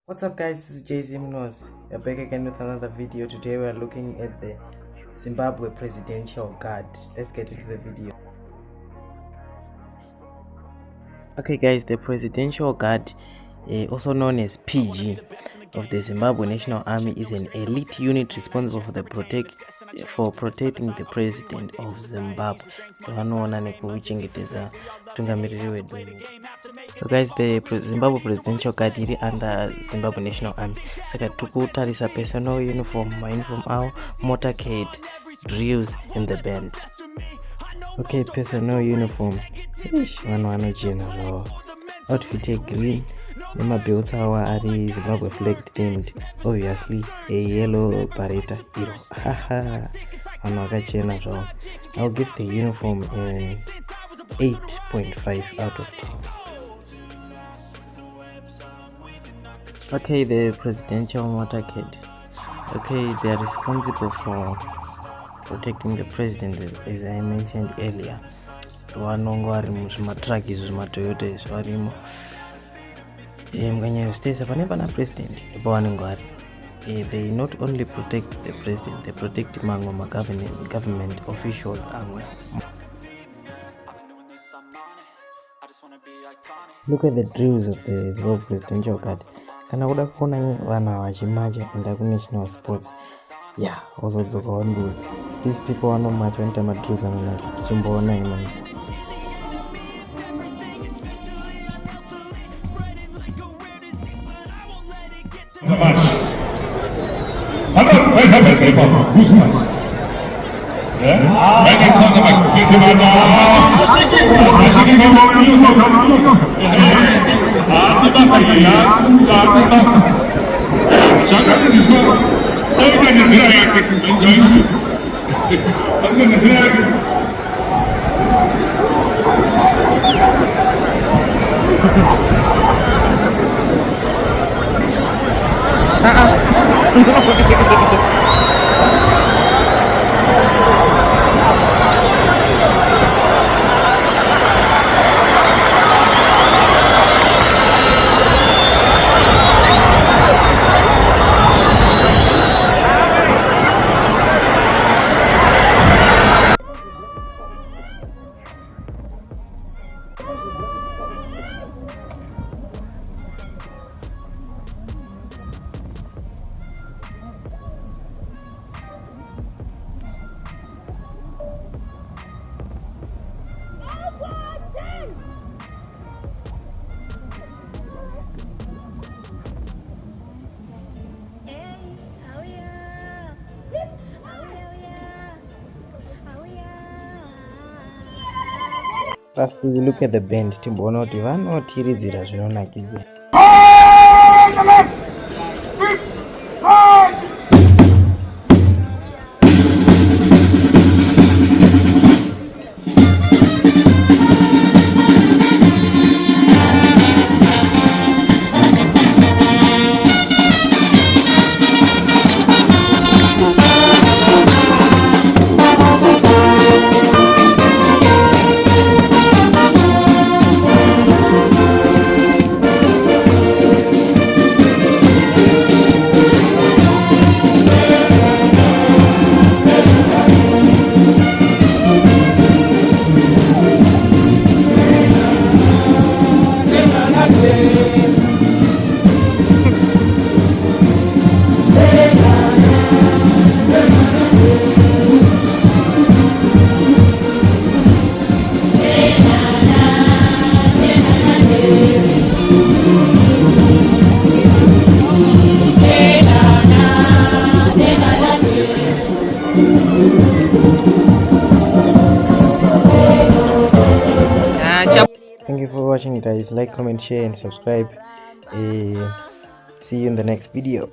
What's up guys, this is JZ. We're back again with another video. Today we're looking at the Zimbabwe Presidential Guard. Let's get into the video. Okay guys, the Presidential Guard, also known as PG, of the Zimbabwe National Army is an elite unit responsible for protecting the president of Zimbabwe. So guys, the Zimbabwe Presidential Guard is under Zimbabwe National Army. Saka tikutarisa personal uniform, motorcade, drills in the band. Okay, personal uniform. Outfit green. Nema belts are Zimbabwe flag themed. Obviously, a yellow barretta hero. Haha. I'll give the uniform an 8.5 out of 10. Okay, the presidential motorcade. Okay, they are responsible for protecting the president, as I mentioned earlier. Truck is Toyota is warimo. They not only protect the president, they protect government officials. Look at the drills of the Zimbabwe Presidential Guard. Kana kuda kuona vana vachimacha kuenda kunational sports. Yeah, also the rules. These people are not much when time drills anonaki tichimboona imani. First, we look at the band. Timbono Tivan or Tirizira Zunonakizia. Thank you for watching guys. Like, comment, share and subscribe. See you in the next video.